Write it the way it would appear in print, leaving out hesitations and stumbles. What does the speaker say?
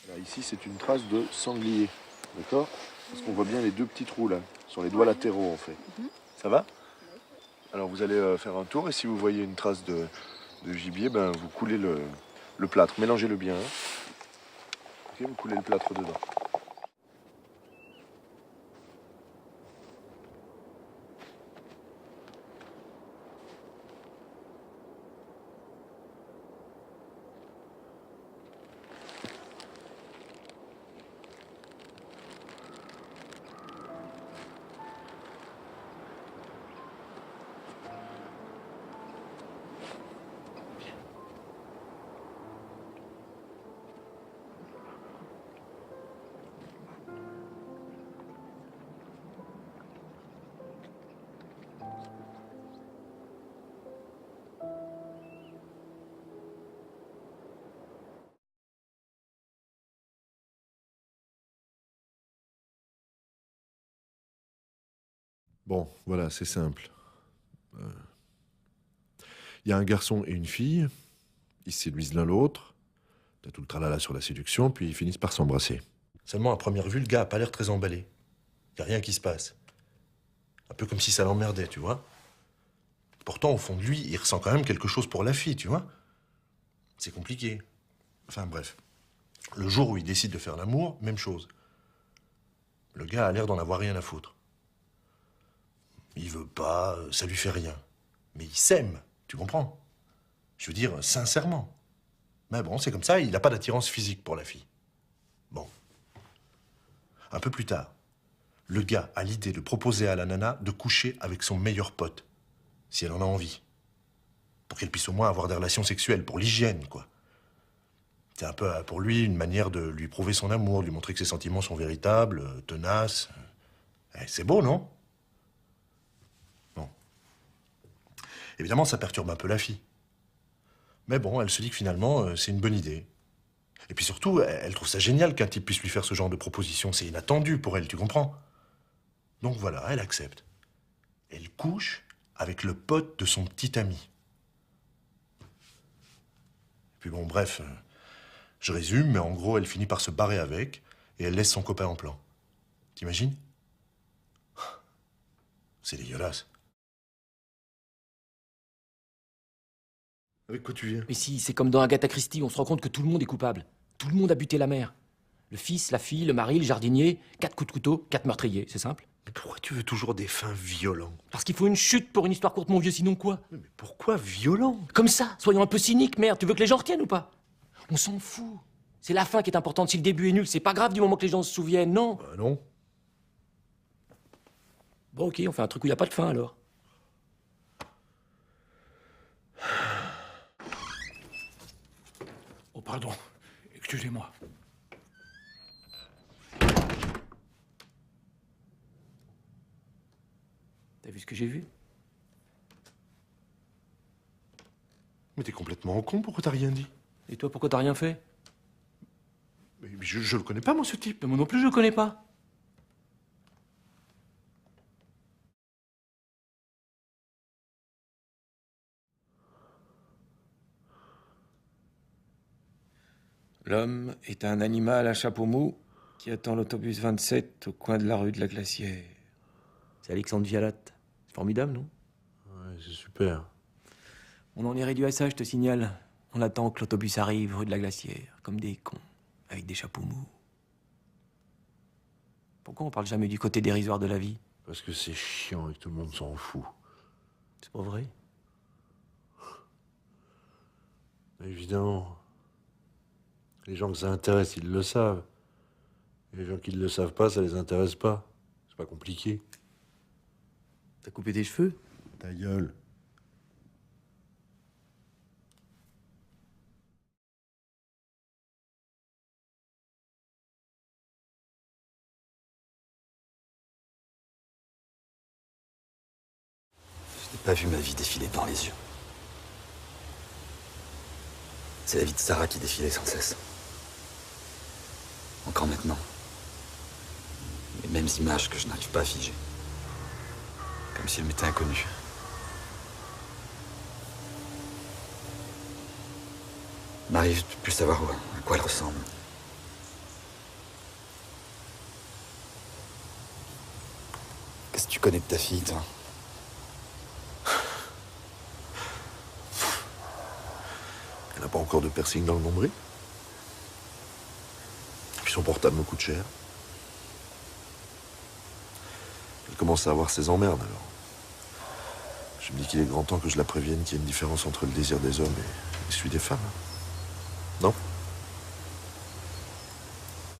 Là, ici, c'est une trace de sanglier, d'accord? Parce qu'on voit bien les deux petits trous là, sur les doigts latéraux en fait. Ça va? Alors vous allez faire un tour et si vous voyez une trace de gibier, ben, vous coulez le plâtre. Mélangez-le bien. Hein. Ok, vous coulez le plâtre dedans. Bon, voilà, c'est simple. Il y a un garçon et une fille, ils se séduisent l'un l'autre, t'as tout le tralala sur la séduction, puis ils finissent par s'embrasser. Seulement, à première vue, le gars a pas l'air très emballé. Y a rien qui se passe. Un peu comme si ça l'emmerdait, tu vois. Pourtant, au fond de lui, il ressent quand même quelque chose pour la fille, tu vois. C'est compliqué. Enfin, bref. Le jour où il décide de faire l'amour, même chose. Le gars a l'air d'en avoir rien à foutre. Il veut pas, ça lui fait rien. Mais il s'aime, tu comprends? Je veux dire, sincèrement. Mais bon, c'est comme ça, il n'a pas d'attirance physique pour la fille. Bon. Un peu plus tard, le gars a l'idée de proposer à la nana de coucher avec son meilleur pote, si elle en a envie. Pour qu'elle puisse au moins avoir des relations sexuelles, pour l'hygiène, quoi. C'est un peu, pour lui, une manière de lui prouver son amour, de lui montrer que ses sentiments sont véritables, tenaces. C'est beau, non? Bon. Évidemment, ça perturbe un peu la fille. Mais bon, elle se dit que finalement, c'est une bonne idée. Et puis surtout, elle trouve ça génial qu'un type puisse lui faire ce genre de proposition. C'est inattendu pour elle, tu comprends? Donc voilà, elle accepte. Elle couche avec le pote de son petit ami. Puis bon, bref, je résume, mais en gros, elle finit par se barrer avec et elle laisse son copain en plan. T'imagines? C'est dégueulasse. Avec quoi tu viens? Mais si, c'est comme dans Agatha Christie, on se rend compte que tout le monde est coupable. Tout le monde a buté la mère. Le fils, la fille, le mari, le jardinier, 4 coups de couteau, 4 meurtriers, c'est simple. Mais pourquoi tu veux toujours des fins violents? Parce qu'il faut une chute pour une histoire courte, mon vieux, sinon quoi? Mais pourquoi violent? Comme ça, soyons un peu cyniques, merde, tu veux que les gens retiennent ou pas? On s'en fout. C'est la fin qui est importante, si le début est nul, c'est pas grave du moment que les gens se souviennent, non? Bah non. Bon ok, on fait un truc où il n'y a pas de fin alors. Oh, pardon. Excusez-moi. T'as vu ce que j'ai vu? Mais t'es complètement con, pourquoi t'as rien dit? Et toi, pourquoi t'as rien fait? Mais je le connais pas, moi, ce type. Mais moi non plus, je le connais pas. L'homme est un animal à chapeau mou qui attend l'autobus 27 au coin de la rue de la Glacière. C'est Alexandre Vialat. C'est formidable, non? Ouais, c'est super. On en est réduit à ça, je te signale. On attend que l'autobus arrive rue de la Glacière, comme des cons, avec des chapeaux mous. Pourquoi on parle jamais du côté dérisoire de la vie? Parce que c'est chiant et que tout le monde s'en fout. C'est pas vrai? Évidemment. Les gens que ça intéresse, ils le savent. Et les gens qui ne le savent pas, ça les intéresse pas. C'est pas compliqué. T'as coupé tes cheveux? Ta gueule. Je n'ai pas vu ma vie défiler devant les yeux. C'est la vie de Sarah qui défilait sans cesse. Encore maintenant. Les mêmes images que je n'arrive pas à figer. Comme si elles m'étaient inconnues. Il m'arrive de plus savoir à quoi elle ressemble. Qu'est-ce que tu connais de ta fille, toi? Elle n'a pas encore de piercing dans le nombril. Puis son portable me coûte cher. Elle commence à avoir ses emmerdes, alors. Je me dis qu'il est grand temps que je la prévienne qu'il y a une différence entre le désir des hommes et celui des femmes. Non?